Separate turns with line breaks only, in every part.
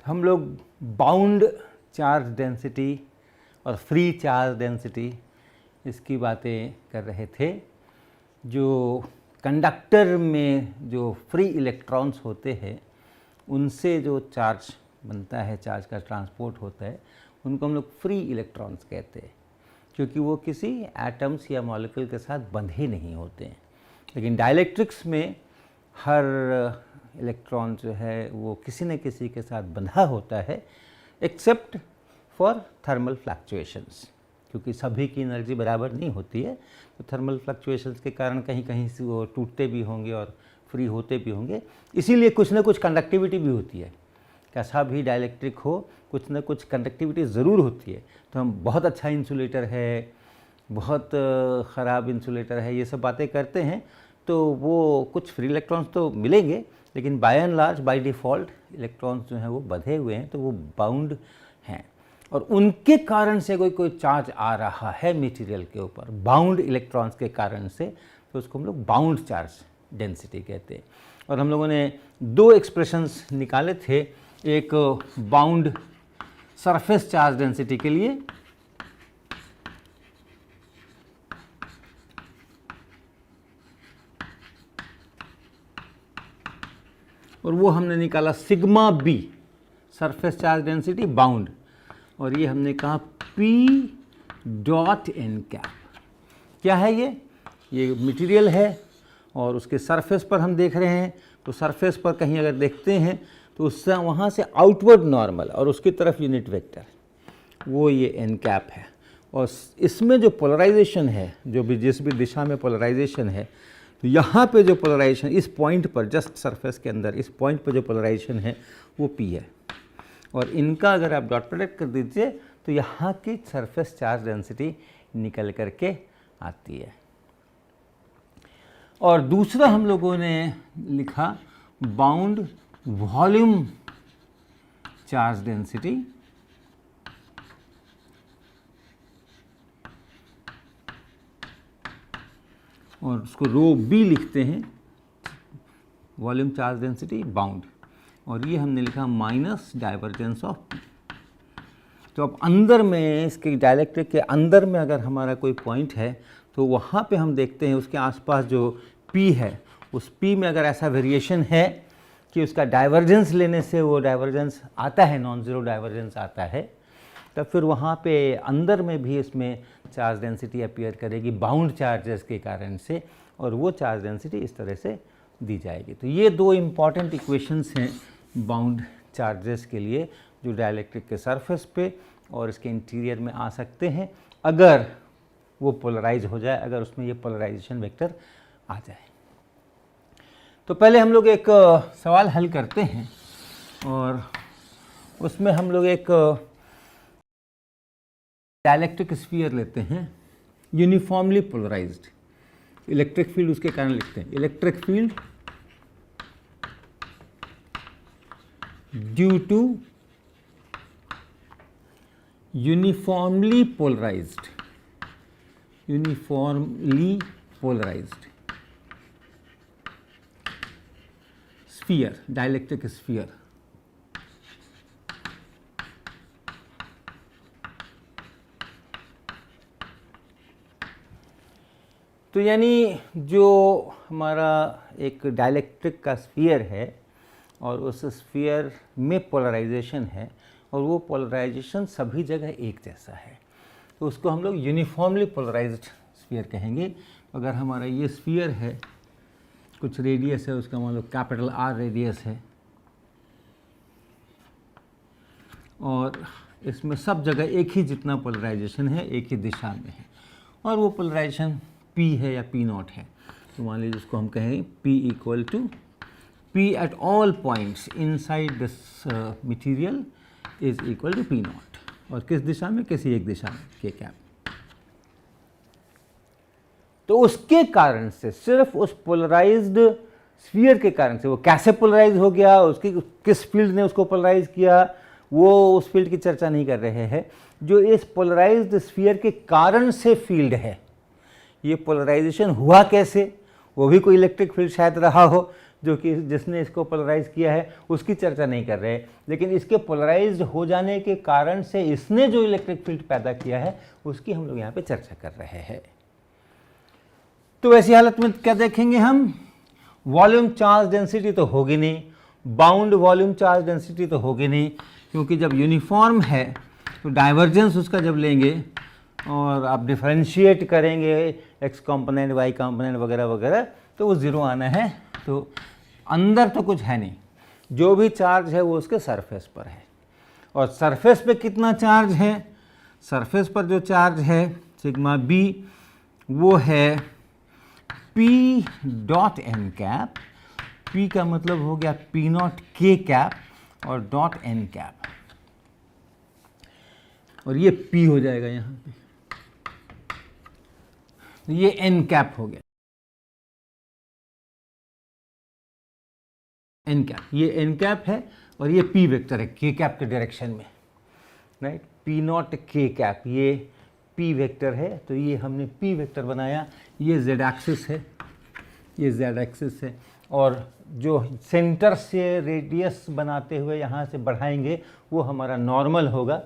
हम लोग bound charge density और फ्री चार्ज डेंसिटी इसकी बातें कर रहे थे। जो कंडक्टर में जो फ्री इलेक्ट्रॉन्स होते हैं उनसे जो चार्ज बनता है, चार्ज का ट्रांसपोर्ट होता है, उनको हम लोग फ्री इलेक्ट्रॉन्स कहते हैं, क्योंकि वो किसी एटम्स या मॉलिक्यूल के साथ बंधे नहीं होते हैं। लेकिन डाइलेक्ट्रिक्स में हर इलेक्ट्रॉन जो है वो किसी न किसी के साथ बंधा होता है, एक्सेप्ट फॉर थर्मल फ्लक्चुएशंस, क्योंकि सभी की एनर्जी बराबर नहीं होती है। तो थर्मल फ्लक्चुएशंस के कारण कहीं कहीं से वो टूटते भी होंगे और फ्री होते भी होंगे, इसीलिए कुछ ना कुछ कंडक्टिविटी भी होती है। कैसा भी डाइलेक्ट्रिक हो, कुछ ना कुछ कंडक्टिविटी ज़रूर होती है। तो हम बहुत अच्छा इंसुलेटर है, बहुत ख़राब इंसुलेटर है, ये सब बातें करते हैं, तो वो कुछ फ्री इलेक्ट्रॉन्स तो मिलेंगे, लेकिन by and large by default electrons जो हैं वो बंधे हुए हैं, तो वो बाउंड हैं। और उनके कारण से कोई चार्ज आ रहा है मटेरियल के ऊपर, बाउंड इलेक्ट्रॉन्स के कारण से, तो उसको हम लोग बाउंड चार्ज डेंसिटी कहते हैं। और हम लोगों ने दो एक्सप्रेशंस निकाले थे, एक बाउंड सरफेस चार्ज डेंसिटी के लिए और वो हमने निकाला sigma b, surface charge density bound, और ये हमने कहा पी डॉट एन कैप। क्या है ये मटेरियल है और उसके सरफेस पर हम देख रहे हैं, तो सरफेस पर कहीं अगर देखते हैं तो उससे वहाँ से आउटवर्ड नॉर्मल और उसकी तरफ यूनिट वेक्टर, वो ये एन कैप है। और इसमें जो पोलराइजेशन है, जो भी जिस भी दिशा में पोलराइजेशन है, तो यहाँ पे जो पोलराइजेशन इस पॉइंट पर, जस्ट सरफेस के अंदर इस पॉइंट पर जो पोलराइजेशन है वो पी है। और इनका अगर आप डॉट प्रोडक्ट कर दीजिए तो यहाँ की सरफेस चार्ज डेंसिटी निकल करके आती है। और दूसरा हम लोगों ने लिखा बाउंड वॉल्यूम चार्ज डेंसिटी, और उसको रो बी लिखते हैं, वॉल्यूम चार्ज डेंसिटी बाउंड, और ये हमने लिखा माइनस डाइवर्जेंस ऑफ पी। तो अब अंदर में, इसके डाइलेक्ट्रिक के अंदर में अगर हमारा कोई पॉइंट है तो वहाँ पे हम देखते हैं उसके आसपास जो पी है, उस पी में अगर ऐसा वेरिएशन है कि उसका डाइवर्जेंस लेने से वो डाइवर्जेंस आता है, नॉन ज़ीरो डाइवर्जेंस आता है, तब फिर वहाँ पे अंदर में भी इसमें चार्ज डेंसिटी अपीयर करेगी बाउंड चार्जेस के कारण से, और वो चार्ज डेंसिटी इस तरह से दी जाएगी। तो ये दो इम्पॉर्टेंट इक्वेशंस हैं बाउंड चार्जेस के लिए, जो डाइलेक्ट्रिक के सरफेस पे और इसके इंटीरियर में आ सकते हैं, अगर वो पोलराइज हो जाए, अगर उसमें ये पोलराइजेशन वेक्टर आ जाए। तो पहले हम लोग एक सवाल हल करते हैं, और उसमें हम लोग एक डाइलेक्ट्रिक स्फीयर लेते हैं, यूनिफॉर्मली पोलराइज्ड। इलेक्ट्रिक फील्ड उसके कारण लिखते हैं, electric field due to uniformly polarized, uniformly polarized sphere, dielectric sphere. तो यानी जो हमारा एक डाइलेक्ट्रिक का स्फीयर है और उस स्फीयर में पोलराइजेशन है, और वो पोलराइजेशन सभी जगह एक जैसा है, तो उसको हम लोग यूनिफॉर्मली पोलराइज्ड स्फीयर कहेंगे। अगर हमारा ये स्फीयर है, कुछ रेडियस है उसका, मान लो कैपिटल आर रेडियस है, और इसमें सब जगह एक ही जितना पोलराइजेशन है, एक ही दिशा में है, और वो पोलराइजेशन P है या P नॉट है, तो मान लीजिए उसको हम कहेंगे P equal to P at all points inside this material is equal to P naught, और किस दिशा में, किसी एक दिशा में, के कैप। तो उसके कारण से, सिर्फ उस पोलराइज्ड स्फीयर के कारण से, वो कैसे पोलराइज हो गया, उसकी किस फील्ड ने उसको पोलराइज किया, वो उस फील्ड की चर्चा नहीं कर रहे हैं। जो इस पोलराइज्ड स्फीयर के कारण से फील्ड है, ये पोलराइजेशन हुआ कैसे, वो भी कोई इलेक्ट्रिक फील्ड शायद रहा हो जो कि जिसने इसको पोलराइज किया है उसकी चर्चा नहीं कर रहे, लेकिन इसके पोलराइज्ड हो जाने के कारण से इसने जो इलेक्ट्रिक फील्ड पैदा किया है उसकी हम लोग यहाँ पे चर्चा कर रहे हैं। तो ऐसी हालत में क्या देखेंगे हम, वॉल्यूम चार्ज डेंसिटी तो होगी नहीं, बाउंड वॉल्यूम चार्ज डेंसिटी तो होगी नहीं, क्योंकि जब यूनिफॉर्म है तो डाइवर्जेंस उसका जब लेंगे और आप डिफरेंशिएट करेंगे एक्स कंपोनेंट वाई कंपोनेंट वगैरह वगैरह तो वो ज़ीरो आना है। तो अंदर तो कुछ है नहीं, जो भी चार्ज है वो उसके सरफेस पर है। और सरफेस पे कितना चार्ज है, सरफेस पर जो चार्ज है सिग्मा बी वो है P dot n cap, P का मतलब हो गया P नॉट K कैप और डॉट एन कैप, और ये P हो जाएगा यहाँ पे, तो ये एन कैप हो गया, एन कैप, ये एन कैप है और ये P वेक्टर है K कैप के डायरेक्शन में, right, P naught K cap, ये P वेक्टर है, तो ये हमने P वेक्टर बनाया, ये Z एक्सिस है, ये Z एक्सिस है, और जो सेंटर से रेडियस बनाते हुए यहाँ से बढ़ाएंगे वो हमारा नॉर्मल होगा।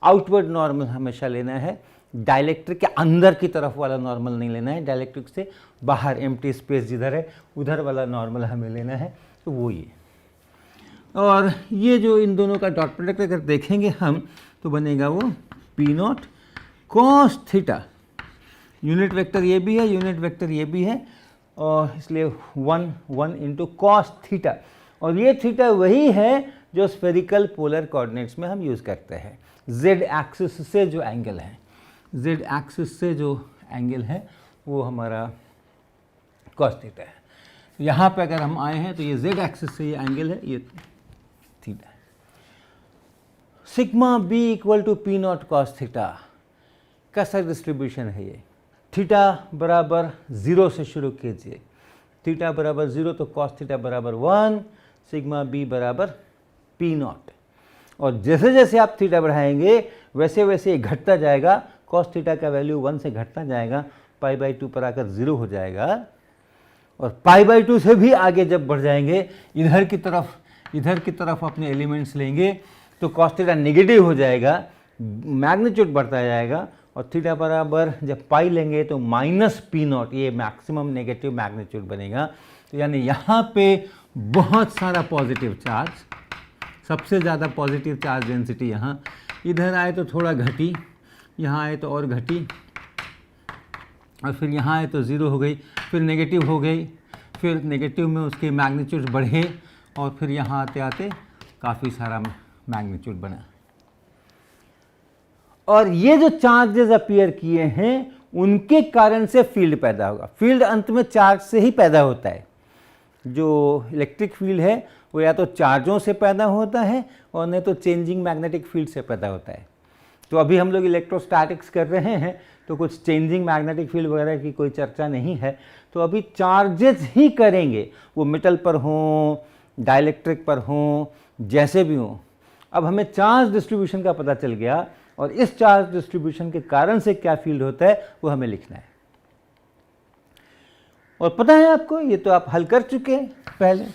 आउटवर्ड नॉर्मल हमेशा लेना है, डाइलेक्ट्रिक के अंदर की तरफ वाला नॉर्मल नहीं लेना है, डाइलेक्ट्रिक से बाहर एम्प्टी स्पेस जिधर है उधर वाला नॉर्मल हमें लेना है, तो वो ये। और ये जो इन दोनों का डॉट प्रोडक्ट अगर देखेंगे हम तो बनेगा वो P naught cos theta, unit vector ये भी है, यूनिट वेक्टर ये भी है, और इसलिए 1 इंटू कॉस थीटा, और ये थीटा वही है जो स्फेरिकल पोलर कोऑर्डिनेट्स में हम यूज़ करते हैं। Z एक्सिस से जो एंगल है, Z एक्सिस से जो एंगल है वो हमारा कॉस थीटा है। यहाँ पे अगर हम आए हैं तो ये Z एक्सिस से ये एंगल है, ये थीटा है। Sigma b equal to P naught cos theta, कैसा डिस्ट्रीब्यूशन है ये, थीटा बराबर 0 से शुरू कीजिए, थीटा बराबर 0 तो कॉस थीटा बराबर 1, सिग्मा बी बराबर P नॉट, और जैसे जैसे आप थीटा बढ़ाएंगे वैसे वैसे ये घटता जाएगा, कॉस थीटा का वैल्यू 1 से घटता जाएगा, π/2 पर आकर 0 हो जाएगा, और π/2 से भी आगे जब बढ़ जाएंगे इधर की तरफ अपने एलिमेंट्स लेंगे तो कॉस थीटा नेगेटिव हो जाएगा, मैग्नीट्यूड बढ़ता जाएगा, और थीटा बराबर जब पाई लेंगे तो माइनस P नॉट, ये मैक्सिमम नेगेटिव मैग्नीट्यूड बनेगा। तो यानी यहाँ पे बहुत सारा पॉजिटिव चार्ज, सबसे ज़्यादा पॉजिटिव चार्ज डेंसिटी यहाँ, इधर आए तो थोड़ा घटी, यहाँ आए तो और घटी, और फिर यहाँ आए तो 0 हो गई, फिर नेगेटिव हो गई, फिर नेगेटिव में उसके मैग्नीट्यूड बढ़े, और फिर यहाँ आते आते काफ़ी सारा मैग्नीट्यूड बना। और ये जो चार्जेस अपीयर किए हैं उनके कारण से फील्ड पैदा होगा। फील्ड अंत में चार्ज से ही पैदा होता है। जो इलेक्ट्रिक फील्ड है वो या तो चार्जों से पैदा होता है और नहीं तो चेंजिंग मैग्नेटिक फील्ड से पैदा होता है। तो अभी हम लोग इलेक्ट्रोस्टैटिक्स कर रहे हैं तो कुछ चेंजिंग मैग्नेटिक फील्ड वगैरह की कोई चर्चा नहीं है, तो अभी चार्जेस ही करेंगे, वो मेटल पर हों, डाइलेक्ट्रिक पर हों, जैसे भी हों। अब हमें चार्ज डिस्ट्रीब्यूशन का पता चल गया और इस चार्ज डिस्ट्रीब्यूशन के कारण से क्या फील्ड होता है वो हमें लिखना है। और पता है आपको, ये तो आप हल कर चुके हैं पहले,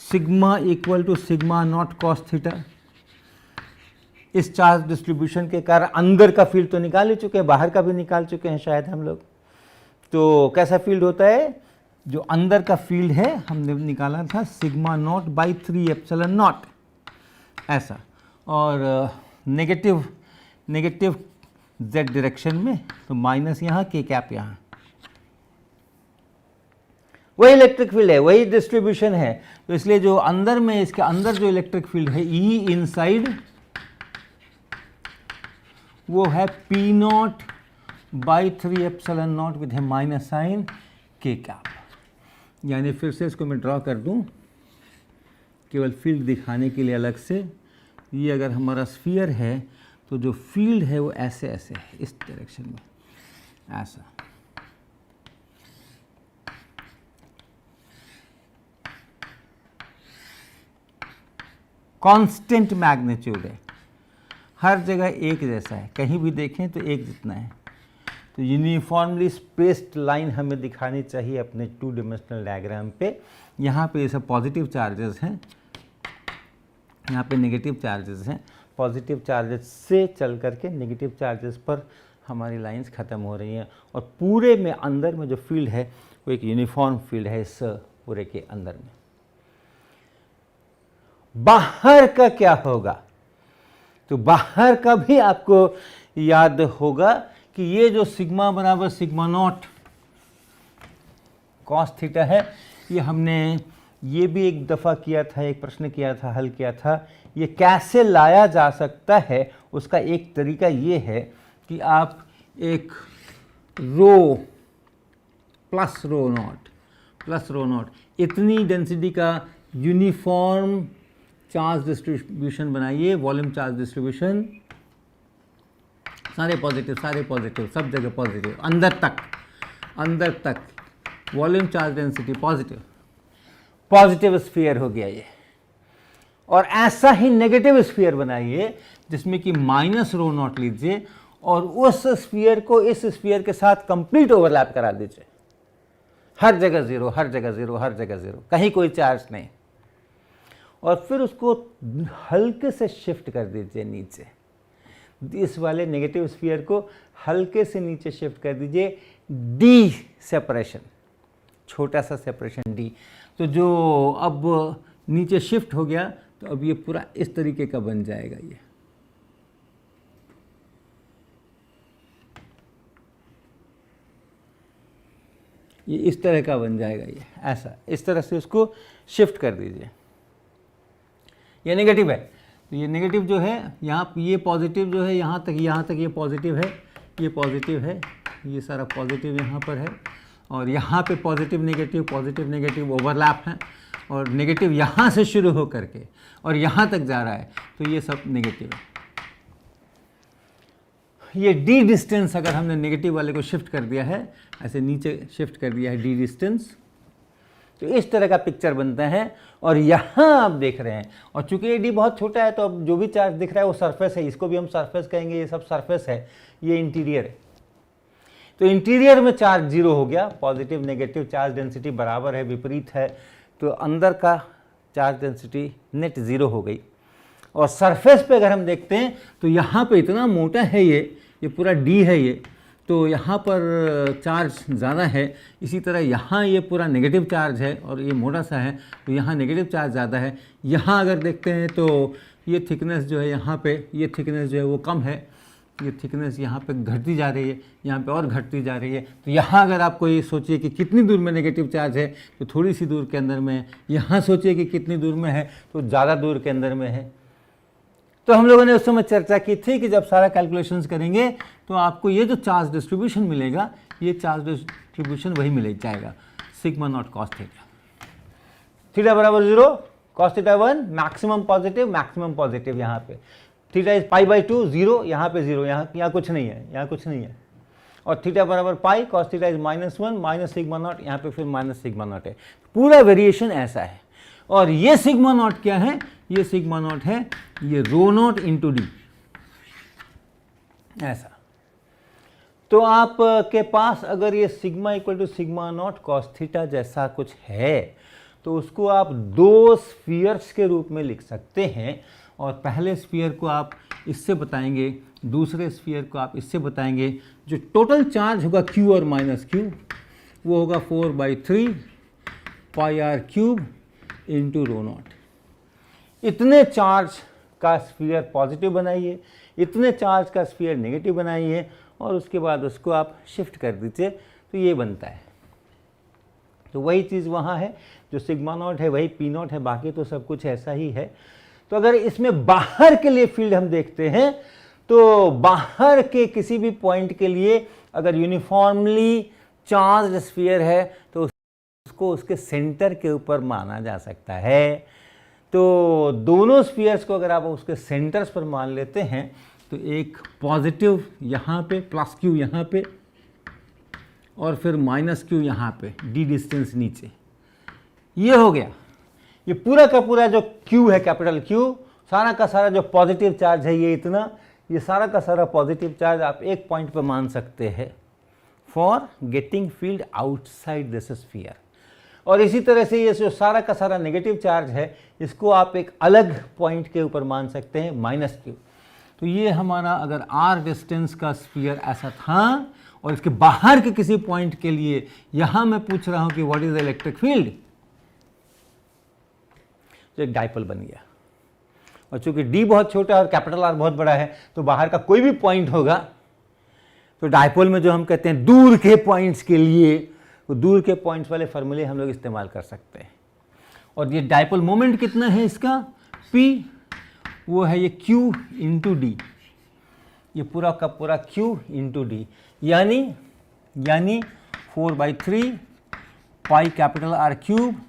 sigma equal to sigma naught cos theta. इस चार्ज डिस्ट्रीब्यूशन के कारण अंदर का फील्ड तो निकाल ही चुके हैं, बाहर का भी निकाल चुके हैं शायद हम लोग। तो कैसा फील्ड होता है, जो अंदर का फील्ड है हमने निकाला था sigma not by 3 epsilon not ऐसा, और नेगेटिव z डायरेक्शन में तो माइनस यहाँ k कैप यहाँ, वही इलेक्ट्रिक फील्ड है, वही डिस्ट्रीब्यूशन है। तो इसलिए जो अंदर में, इसके अंदर जो इलेक्ट्रिक फील्ड है E इनसाइड वो है P not by 3 epsilon not with है माइनस साइन k कैप। यानी फिर से इसको मैं ड्रॉ कर दूं केवल फील्ड दिखाने के लिए अलग से। ये अगर हमारा स्फीयर है तो जो फील्ड है वो ऐसे ऐसे है, इस डायरेक्शन में ऐसा। कांस्टेंट मैग्नीट्यूड है, हर जगह एक जैसा है, कहीं भी देखें तो एक जितना है। तो यूनिफॉर्मली स्पेस्ड लाइन हमें दिखानी चाहिए अपने 2 डायमेंशनल डायग्राम पे। यहाँ पे ये सब पॉजिटिव चार्जेस हैं, यहाँ पे नेगेटिव चार्जेस हैं। पॉजिटिव चार्जेस से चल करके नेगेटिव चार्जेस पर हमारी लाइंस ख़त्म हो रही हैं और पूरे में अंदर में जो फील्ड है वो एक यूनिफॉर्म फील्ड है इस पूरे के अंदर में। बाहर का क्या होगा? तो बाहर का भी आपको याद होगा कि ये जो सिग्मा बराबर सिग्मा नॉट कॉस थीटा है, ये हमने ये भी एक दफ़ा किया था, एक प्रश्न किया था, हल किया था। ये कैसे लाया जा सकता है, उसका एक तरीका ये है कि आप एक रो प्लस रो नॉट इतनी डेंसिटी का यूनिफॉर्म चार्ज डिस्ट्रीब्यूशन बनाइए, वॉल्यूम चार्ज डिस्ट्रीब्यूशन, सारे पॉजिटिव, सब जगह पॉजिटिव, अंदर तक volume charge density positive sphere हो गया ये। और ऐसा ही नेगेटिव स्फीयर बनाइए जिसमें कि माइनस रो नॉट लीजिए और उस स्फीयर को इस स्फीयर के साथ कंप्लीट ओवरलैप करा दीजिए। हर जगह जीरो, कहीं कोई चार्ज नहीं। और फिर उसको हल्के से शिफ्ट कर दीजिए नीचे, इस वाले नेगेटिव स्फीयर को हल्के से नीचे शिफ्ट कर दीजिए, डी सेपरेशन, छोटा सा सेपरेशन डी। तो जो अब नीचे शिफ्ट हो गया तो अब ये पूरा इस तरीके का बन जाएगा। ये इस तरह का बन जाएगा, ये ऐसा, इस तरह से उसको शिफ्ट कर दीजिए। ये नेगेटिव है, तो ये नेगेटिव जो है यहाँ, ये पॉजिटिव जो है यहाँ तक ये पॉजिटिव है, ये पॉजिटिव है, ये सारा पॉजिटिव यहाँ पर है और यहाँ पे पॉजिटिव नेगेटिव ओवरलैप है और नेगेटिव यहाँ से शुरू हो करके और यहाँ तक जा रहा है, तो ये सब नेगेटिव है। ये डी डिस्टेंस अगर हमने नेगेटिव वाले को शिफ्ट कर दिया है, ऐसे नीचे शिफ्ट कर दिया है डी डिस्टेंस, तो इस तरह का पिक्चर बनता है। और यहाँ आप देख रहे हैं, और चूंकि ये डी बहुत छोटा है तो अब जो भी चार्ज दिख रहा है वो सरफेस है, इसको भी हम सरफेस कहेंगे, ये सब सरफेस है, ये इंटीरियर है। तो इंटीरियर में चार्ज जीरो हो गया, पॉजिटिव नेगेटिव चार्ज डेंसिटी बराबर है, विपरीत है, तो अंदर का चार्ज डेंसिटी नेट ज़ीरो हो गई। और सरफेस पे अगर हम देखते हैं तो यहाँ पे इतना मोटा है ये पूरा डी है ये, तो यहाँ पर चार्ज ज़्यादा है। इसी तरह यहाँ ये पूरा नेगेटिव चार्ज है और ये मोटा सा है, तो यहाँ नेगेटिव चार्ज ज़्यादा है। यहाँ अगर देखते हैं तो ये थिकनेस जो है यहाँ पे, ये थिकनेस जो है वो कम है, ये थिकनेस यहाँ पे घटती जा रही है, यहाँ पे और घटती जा रही है। तो यहाँ अगर आपको ये सोचिए कि कितनी दूर में नेगेटिव चार्ज है, तो थोड़ी सी दूर के अंदर में है। यहाँ सोचिए कि कितनी दूर में है, तो ज़्यादा दूर के अंदर में है। तो हम लोगों ने उस समय चर्चा की थी कि जब सारा कैलकुलेशंस करेंगे तो आपको ये जो चार्ज डिस्ट्रीब्यूशन मिलेगा, ये चार्ज डिस्ट्रीब्यूशन वही मिल जाएगा, sigma naught cos theta. Theta बराबर 0, कॉस थीटा 1, मैक्सिमम पॉजिटिव यहाँ पे। थीटा इज पाई बाई 2, 0, यहाँ पे 0, यहाँ कुछ नहीं है, और थीटा बराबर pi, cos theta is -1, minus sigma naught, यहाँ पे फिर माइनस सिग्मा नॉट है। पूरा वेरिएशन ऐसा है। और ये सिग्मा नॉट क्या है? ये सिग्मा नॉट है ये रो नॉट इंटू डी, ऐसा। तो आप के पास अगर ये sigma equal to sigma naught cos theta जैसा कुछ है तो उसको आप दो स्फीयर्स के रूप में लिख सकते हैं। और पहले स्फीयर को आप इससे बताएंगे, दूसरे स्फीयर को आप इससे बताएंगे। जो टोटल चार्ज होगा Q और माइनस Q वो होगा 4/3 pi r cube into rho naught. इतने चार्ज का स्फीयर पॉजिटिव बनाइए, इतने चार्ज का स्फीयर नेगेटिव बनाइए और उसके बाद उसको आप शिफ्ट कर दीजिए, तो ये बनता है। तो वही चीज़ वहाँ है, जो सिग्मा नॉट है वही पी नॉट है, बाकी तो सब कुछ ऐसा ही है। तो अगर इसमें बाहर के लिए फील्ड हम देखते हैं तो बाहर के किसी भी पॉइंट के लिए अगर यूनिफॉर्मली चार्ज स्फीयर है तो उसको उसके सेंटर के ऊपर माना जा सकता है। तो दोनों स्फीयर्स को अगर आप उसके सेंटर्स पर मान लेते हैं तो एक पॉजिटिव यहाँ पे, प्लस Q यहाँ पे और फिर माइनस Q यहाँ पे, डी डिस्टेंस नीचे, ये हो गया। ये पूरा का पूरा जो Q है, कैपिटल Q, सारा का सारा जो पॉजिटिव चार्ज है ये इतना, ये सारा का सारा पॉजिटिव चार्ज आप एक पॉइंट पर मान सकते हैं। For getting field outside this sphere. और इसी तरह से ये जो सारा का सारा नेगेटिव चार्ज है इसको आप एक अलग पॉइंट के ऊपर मान सकते हैं -q। तो ये हमारा अगर r डिस्टेंस का स्फीयर ऐसा था और इसके बाहर के किसी पॉइंट के लिए यहां मैं पूछ रहा हूं कि what is the electric field, तो एक डाइपोल बन गया। और चूंकि d बहुत छोटा है और कैपिटल R बहुत बड़ा है तो बाहर का कोई भी पॉइंट होगा तो डाइपोल में जो हम कहते हैं दूर के पॉइंट्स के लिए, वो दूर के पॉइंट्स वाले फार्मूले हम लोग इस्तेमाल कर सकते हैं। और ये डाइपोल मोमेंट कितना है इसका P, वो है ये Q इंटू डी, ये पूरा का पूरा Q इंटू डी, यानी 4/3 pi capital R cube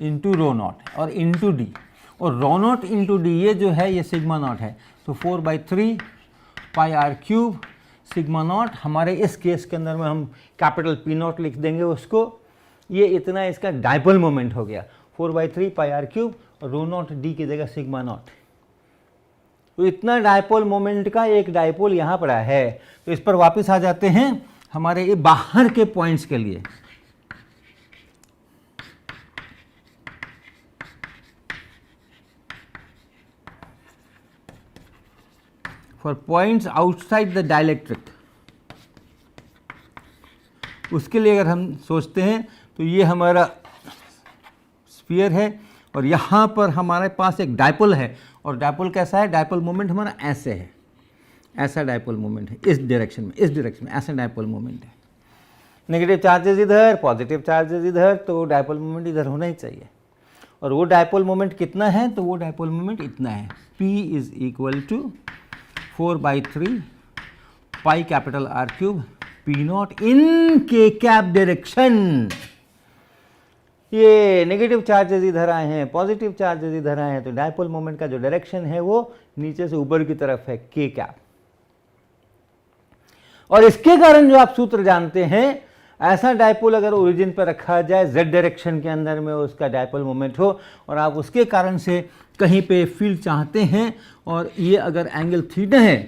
into rho not और इंटू डी। और रो नॉट इंटू डी ये जो है ये सिग्मा नॉट है, तो 4/3 पाई R क्यूब सिग्मा नॉट। हमारे इस केस के अंदर में हम कैपिटल P नॉट लिख देंगे उसको, ये इतना इसका डाइपोल मोमेंट हो गया 4/3 पाई R क्यूब और रो नॉट डी की जगह सिग्मा नॉट। तो इतना डाइपोल मोमेंट का एक डाइपोल यहाँ पड़ा है। तो इस पर वापस आ जाते हैं हमारे ये बाहर के पॉइंट्स के लिए। For points outside the dielectric, उसके लिए अगर हम सोचते हैं तो ये हमारा स्फीयर है और यहाँ पर हमारे पास एक डाइपोल है। और डाइपोल कैसा है, डाइपोल मोमेंट हमारा ऐसे है, ऐसा डाइपोल मोमेंट है इस डायरेक्शन में, इस डायरेक्शन में ऐसा डाइपोल मोमेंट है। नेगेटिव चार्जेस इधर, पॉजिटिव चार्जेस इधर, तो डाइपोल मोमेंट इधर होना ही चाहिए। और वो डाइपोल मोमेंट कितना है, तो वो डाइपोल मोमेंट इतना है, P is equal to 4/3 pi capital R cube P naught in k cap direction. ये नेगेटिव चार्जेस इधर आए हैं, पॉजिटिव चार्जेस इधर आए हैं, तो डाइपोल मोमेंट का जो डायरेक्शन है वो नीचे से ऊपर की तरफ है, के कैप। और इसके कारण जो आप सूत्र जानते हैं, ऐसा डाइपोल अगर ओरिजिन पर रखा जाए z डायरेक्शन के अंदर में उसका डाइपोल मोमेंट हो और आप उसके कारण से कहीं पे फील्ड चाहते हैं और ये अगर एंगल थीटा है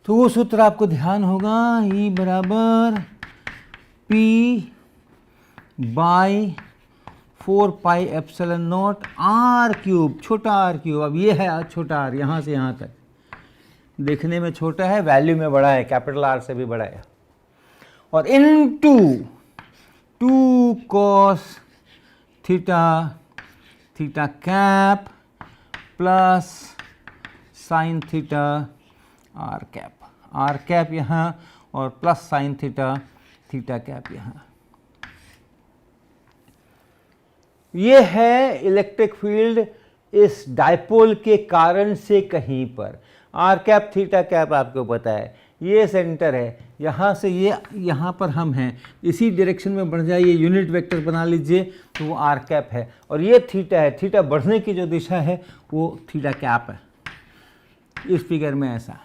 तो वो सूत्र आपको ध्यान होगा, E बराबर P by 4 pi epsilon not R cube, छोटा R क्यूब। अब ये है छोटा R, यहाँ से यहाँ तक देखने में छोटा है, वैल्यू में बड़ा है, कैपिटल R से भी बड़ा है। और into 2 cos theta theta cap plus sine theta R cap, R cap यहाँ और plus sine theta theta cap यहाँ। ये है इलेक्ट्रिक फील्ड इस डाइपोल के कारण से कहीं पर। R कैप थीटा कैप आपको पता है, ये सेंटर है, यहाँ से ये यहाँ पर हम हैं, इसी डायरेक्शन में बढ़ जाइए, यूनिट वेक्टर बना लीजिए तो वो R कैप है। और ये थीटा है, थीटा बढ़ने की जो दिशा है वो थीटा कैप है इस फिगर में ऐसा।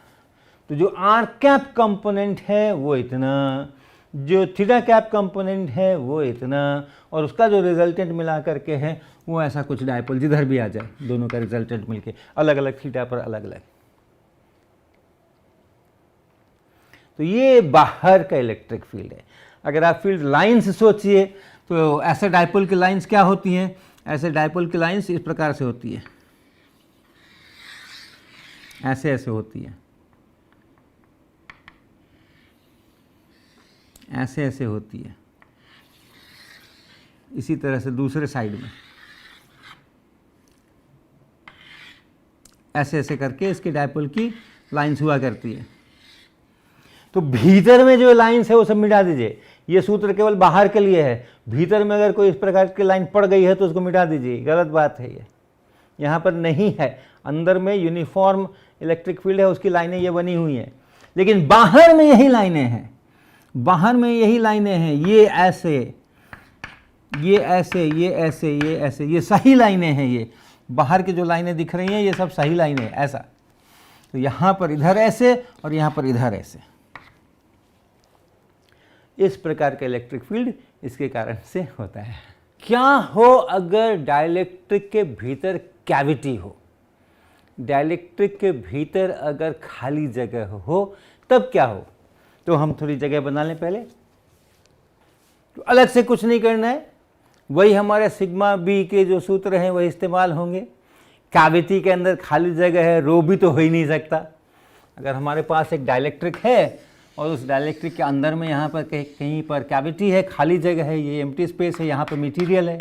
तो जो R कैप कंपोनेंट है वो इतना, जो थीटा कैप कंपोनेंट है वो इतना, और उसका जो रिजल्टेंट मिला करके है वो ऐसा कुछ डाइपोल, जिधर भी आ जाए दोनों का रिजल्टेंट मिलके अलग अलग थीटा पर अलग अलग। तो ये बाहर का इलेक्ट्रिक फील्ड है। अगर आप फील्ड लाइंस सोचिए तो ऐसे डाइपोल की लाइंस क्या होती हैं, ऐसे डाइपोल की लाइंस इस प्रकार से होती है, ऐसे ऐसे होती है, ऐसे ऐसे होती है, इसी तरह से दूसरे साइड में ऐसे ऐसे करके इसकी डाइपोल की लाइंस हुआ करती है। तो भीतर में जो लाइंस है वो सब मिटा दीजिए, ये सूत्र केवल बाहर के लिए है। भीतर में अगर कोई इस प्रकार की लाइन पड़ गई है तो उसको मिटा दीजिए, गलत बात है, ये यहाँ पर नहीं है। अंदर में यूनिफॉर्म इलेक्ट्रिक फील्ड है, उसकी लाइनें ये बनी हुई हैं, लेकिन बाहर में यही लाइनें हैं, बाहर में यही लाइनें हैं, ये ऐसे, ये ऐसे, ये ऐसे, ये ऐसे, ये सही लाइनें हैं। ये बाहर की जो लाइनें दिख रही हैं ये सब सही लाइनें हैं, ऐसा। तो यहाँ पर इधर ऐसे और यहाँ पर इधर ऐसे, इस प्रकार का इलेक्ट्रिक फील्ड इसके कारण से होता है। क्या हो अगर डाइलेक्ट्रिक के भीतर कैविटी हो, डाइलेक्ट्रिक के भीतर अगर खाली जगह हो, तब क्या हो, तो हम थोड़ी जगह बना लें पहले। तो अलग से कुछ नहीं करना है, वही हमारे सिग्मा बी के जो सूत्र हैं वही इस्तेमाल होंगे। कैविटी के अंदर खाली जगह है, रो भी तो हो ही नहीं सकता। अगर हमारे पास एक डाइलेक्ट्रिक है और उस डाइलेक्ट्रिक के अंदर में यहाँ पर कहीं पर कैविटी है, खाली जगह है, ये एम्प्टी स्पेस है, यहाँ पर मटेरियल है,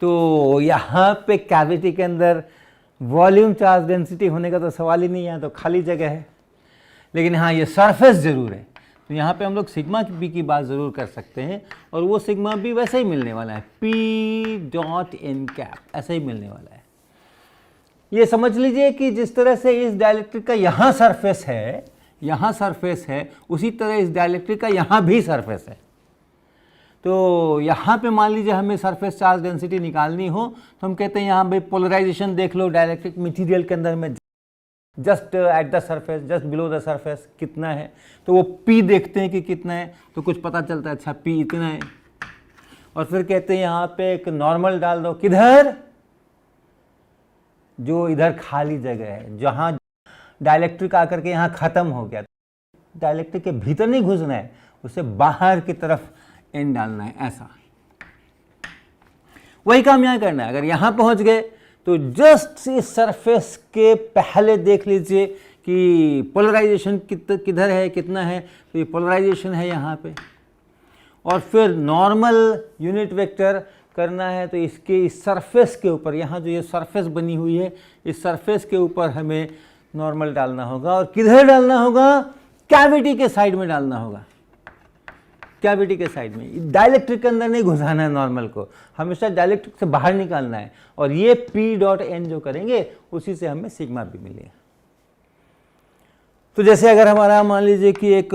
तो यहाँ पे कैविटी के अंदर वॉल्यूम चार्ज डेंसिटी होने का तो सवाल ही नहीं है, तो खाली जगह है। लेकिन हाँ, ये सरफेस ज़रूर है, तो यहाँ पे हम लोग सिग्मा बी की बात ज़रूर कर सकते हैं, और वो सिग्मा बी वैसे ही मिलने वाला है, पी डॉट एन कैप, ऐसा ही मिलने वाला है। ये समझ लीजिए कि जिस तरह से इस डाइलेक्ट्रिक का यहाँ सरफेस है, यहाँ सरफेस है, उसी तरह इस डाइलेक्ट्रिक का यहाँ भी सरफेस है। तो यहाँ पे मान लीजिए हमें सरफेस चार्ज डेंसिटी निकालनी हो, तो हम कहते हैं यहाँ भाई पोलराइजेशन देख लो डाइलेक्ट्रिक मटेरियल के अंदर में, just at the surface, just below the surface कितना है, तो वो P देखते हैं कि कितना है, तो कुछ पता चलता है, अच्छा P इतना है। और फिर कहते हैं यहाँ पे एक नॉर्मल डाल दो, किधर, जो इधर खाली जगह है, जहाँ डाइलेक्ट्रिक आकर के यहाँ ख़त्म हो गया। डाइलेक्ट्रिक के भीतर नहीं घुसना है, उसे बाहर की तरफ एन डालना है, ऐसा। वही काम यहाँ करना है। अगर यहाँ पहुँच गए तो जस्ट इस सरफेस के पहले देख लीजिए कि पोलराइजेशन किधर है, कितना है, तो ये पोलराइजेशन है यहाँ पे। और फिर नॉर्मल यूनिट वेक्टर करना है, तो इसके इस सरफेस के ऊपर, यहाँ जो ये सरफेस बनी हुई है, इस सरफेस के ऊपर हमें नॉर्मल डालना होगा। और किधर डालना होगा, कैविटी के साइड में डालना होगा, कैविटी के साइड में। डाइलेक्ट्रिक के अंदर नहीं घुसाना है नॉर्मल को, हमेशा डाइलेक्ट्रिक से बाहर निकालना है। और ये P डॉट एन जो करेंगे उसी से हमें सिग्मा भी मिलेगा। तो जैसे अगर हमारा मान लीजिए कि एक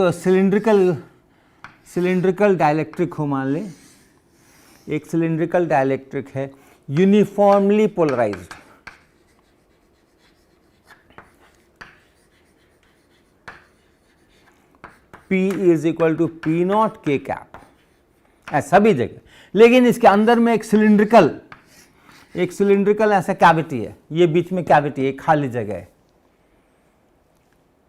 सिलिंड्रिकल डाइलेक्ट्रिक हो, मान लें एक सिलिंड्रिकल डाइलेक्ट्रिक है, uniformly polarized, P is equal to P naught K cap, ऐसा सभी जगह। लेकिन इसके अंदर में एक सिलिंड्रिकल ऐसा कैविटी है, ये बीच में कैविटी है, खाली जगह है।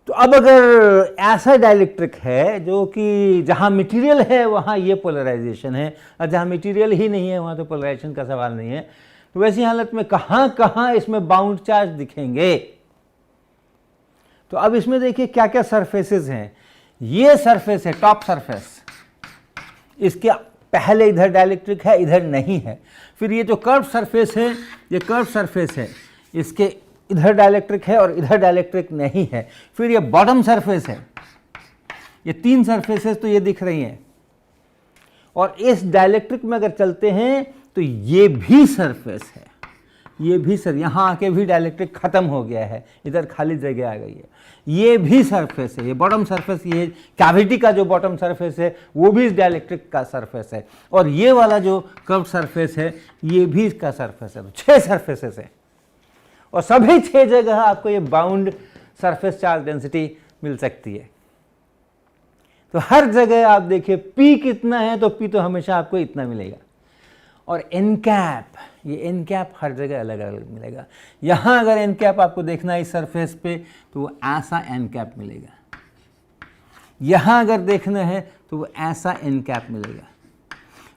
तो अब अगर ऐसा डाइलेक्ट्रिक है जो कि जहाँ मटेरियल है वहाँ ये पोलराइजेशन है, और जहाँ मटेरियल ही नहीं है वहाँ तो पोलराइजेशन का सवाल नहीं है, तो वैसी हालत में कहाँ कहाँ इसमें बाउंड चार्ज दिखेंगे। तो अब इसमें देखिए क्या क्या सरफेसेस हैं। ये सरफेस है टॉप सरफेस, इसके पहले इधर डाइलेक्ट्रिक है, इधर नहीं है। फिर ये जो कर्व सरफेस है, ये कर्व सरफेस है, इसके इधर डाइलेक्ट्रिक है और इधर डाइलेक्ट्रिक नहीं है। फिर ये बॉटम सरफेस है, ये तीन सरफेसेस तो ये दिख रही हैं। और इस डाइलेक्ट्रिक में अगर चलते हैं तो ये भी सरफेस है, ये भी सर, यहाँ आके भी डाइलेक्ट्रिक खत्म हो गया है, इधर खाली जगह आ गई है। ये भी सरफेस है, ये बॉटम सरफेस, ये कैविटी का जो बॉटम सरफेस है वो भी इस डाइलेक्ट्रिक का सरफेस है। और ये वाला जो कर्व सरफेस है ये भी इसका सरफेस है। तो 6 सरफेसेस है, और सभी 6 जगह आपको ये बाउंड सरफेस चार्ज डेंसिटी मिल सकती है। तो हर जगह आप देखिए P कितना है, तो P तो हमेशा आपको इतना मिलेगा। और एन कैप, ये एन कैप हर जगह अलग अलग मिलेगा। यहाँ अगर एन कैप आपको देखना है इस सरफेस पे, तो वो ऐसा एन कैप मिलेगा। यहाँ अगर देखना है तो वो ऐसा एन कैप मिलेगा।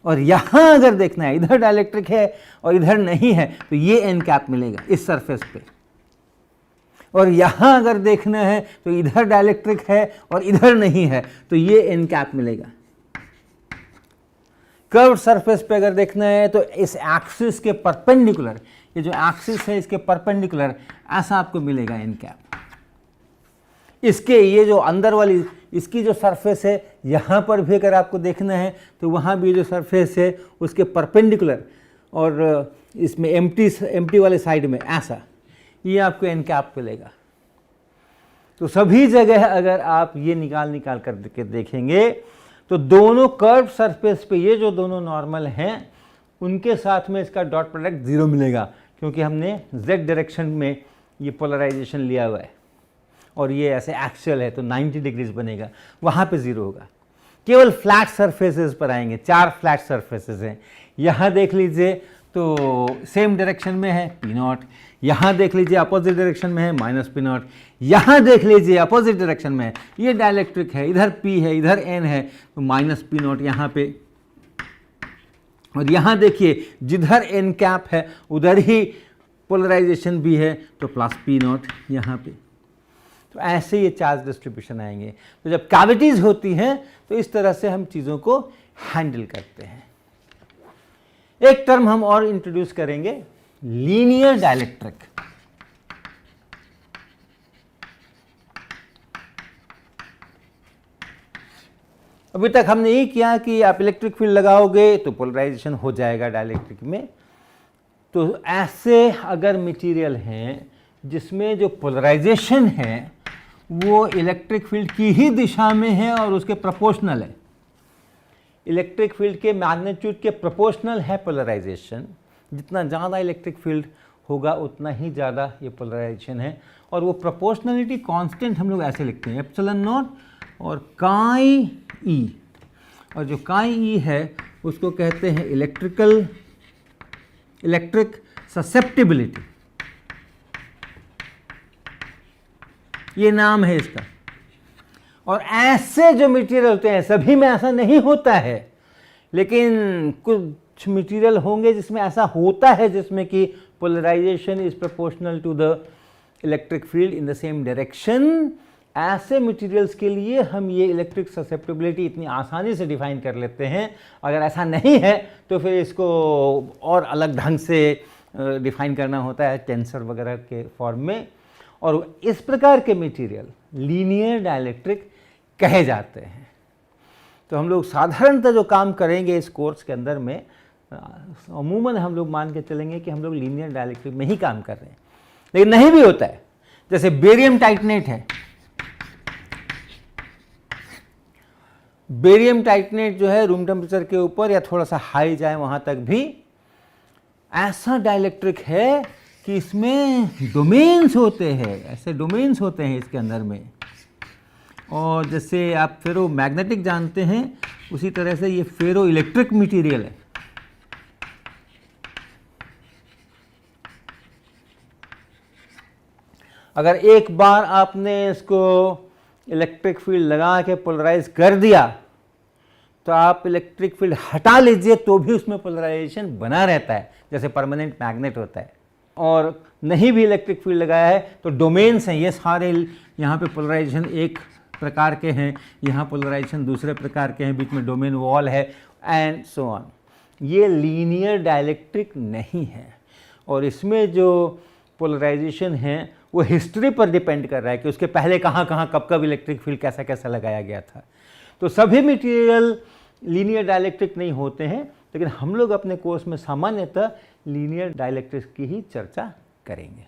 और यहाँ अगर देखना है, इधर डाइलेक्ट्रिक है और इधर नहीं है, तो ये एन कैप मिलेगा इस सरफेस पे। और यहाँ अगर देखना है तो इधर डाइलेक्ट्रिक है और इधर नहीं है, तो ये एन कैप मिलेगा। कर्व सरफेस पे अगर देखना है तो इस एक्सिस के परपेंडिकुलर, ये जो एक्सिस है इसके परपेंडिकुलर ऐसा आपको मिलेगा एन कैप। इसके ये जो अंदर वाली इसकी जो सरफेस है, यहाँ पर भी अगर आपको देखना है तो वहाँ भी जो सरफेस है उसके परपेंडिकुलर, और इसमें एम्प्टी वाले साइड में ऐसा, ये आपको एन कैप मिलेगा। तो सभी जगह अगर आप ये निकाल कर के देखेंगे तो दोनों कर्व सरफेस पे ये जो दोनों नॉर्मल हैं उनके साथ में इसका डॉट प्रोडक्ट 0 मिलेगा, क्योंकि हमने z डायरेक्शन में ये पोलराइजेशन लिया हुआ है और ये ऐसे एक्सियल है, तो 90 डिग्रीज बनेगा, वहाँ पे 0 होगा। केवल फ्लैट सरफेसेस पर आएंगे, 4 फ्लैट सरफेसेस हैं। यहाँ देख लीजिए तो सेम डायरेक्शन में है पी नॉट, यहाँ देख लीजिए अपोजिट डायरेक्शन में है माइनस पी नॉट, यहाँ देख लीजिए अपोजिट डायरेक्शन में है, ये डाइलेक्ट्रिक है, इधर P है इधर N है, तो माइनस पी नॉट यहाँ पे, और यहाँ देखिए जिधर N कैप है उधर ही पोलराइजेशन भी है, तो प्लस पी नॉट यहाँ पे। तो ऐसे ये चार्ज डिस्ट्रीब्यूशन आएंगे। तो जब कैविटीज़ होती हैं तो इस तरह से हम चीज़ों को हैंडल करते हैं। एक टर्म हम और इंट्रोड्यूस करेंगे, लीनियर डाइलेक्ट्रिक। अभी तक हमने ये किया कि आप इलेक्ट्रिक फील्ड लगाओगे तो पोलराइजेशन हो जाएगा डाइलेक्ट्रिक में। तो ऐसे अगर मटेरियल हैं जिसमें जो पोलराइजेशन है वो इलेक्ट्रिक फील्ड की ही दिशा में है और उसके प्रोपोर्शनल है, इलेक्ट्रिक फील्ड के मैग्नीट्यूड के प्रोपोर्शनल है पोलराइजेशन, जितना ज़्यादा इलेक्ट्रिक फील्ड होगा उतना ही ज़्यादा ये पोलराइजेशन है, और वो प्रोपोर्शनलिटी कांस्टेंट हम लोग ऐसे लिखते हैं एप्सिलॉन नॉट और काई ई, और जो काई ई है उसको कहते हैं इलेक्ट्रिक ससेप्टिबिलिटी, ये नाम है इसका। और ऐसे जो मटेरियल होते हैं, सभी में ऐसा नहीं होता है, लेकिन कुछ मटेरियल होंगे जिसमें ऐसा होता है, जिसमें कि polarization is proportional to the electric field in the same direction. ऐसे मटेरियल्स के लिए हम ये इलेक्ट्रिक ससेप्टिबिलिटी इतनी आसानी से डिफाइन कर लेते हैं। अगर ऐसा नहीं है तो फिर इसको और अलग ढंग से डिफाइन करना होता है टेंसर वगैरह के फॉर्म में, और इस प्रकार के मटेरियल लीनियर डाइलेक्ट्रिक कहे जाते हैं। तो हम लोग साधारणतः जो काम करेंगे इस कोर्स के अंदर में, अमूमन हम लोग मान के चलेंगे कि हम लोग लीनियर डाइलेक्ट्रिक में ही काम कर रहे हैं, लेकिन नहीं भी होता है। जैसे बेरियम टाइटनेट है, बेरियम टाइटनेट जो है रूम टेम्परेचर के ऊपर या थोड़ा सा हाई जाए वहाँ तक भी ऐसा डाइलेक्ट्रिक है कि इसमें डोमेन्स होते हैं, ऐसे डोमेन्स होते हैं इसके अंदर में। और जैसे आप फेरो मैग्नेटिक जानते हैं, उसी तरह से ये फेरो इलेक्ट्रिक मटेरियल है। अगर एक बार आपने इसको इलेक्ट्रिक फील्ड लगा के पोलराइज कर दिया तो आप इलेक्ट्रिक फील्ड हटा लीजिए तो भी उसमें पोलराइजेशन बना रहता है, जैसे परमानेंट मैग्नेट होता है। और नहीं भी इलेक्ट्रिक फील्ड लगाया है तो डोमेन्स हैं, ये सारे यहाँ पे पोलराइजेशन एक प्रकार के हैं, यहाँ पोलराइजेशन दूसरे प्रकार के हैं, बीच में डोमेन वॉल है एंड सो ऑन। ये लीनियर डाइलेक्ट्रिक नहीं है, और इसमें जो पोलराइजेशन है वो हिस्ट्री पर डिपेंड कर रहा है कि उसके पहले कहाँ कहाँ कब कब इलेक्ट्रिक फील्ड कैसा कैसा लगाया गया था। तो सभी मटेरियल लीनियर डाइलेक्ट्रिक नहीं होते हैं, लेकिन हम लोग अपने कोर्स में सामान्यतः लीनियर डाइलेक्ट्रिक की ही चर्चा करेंगे।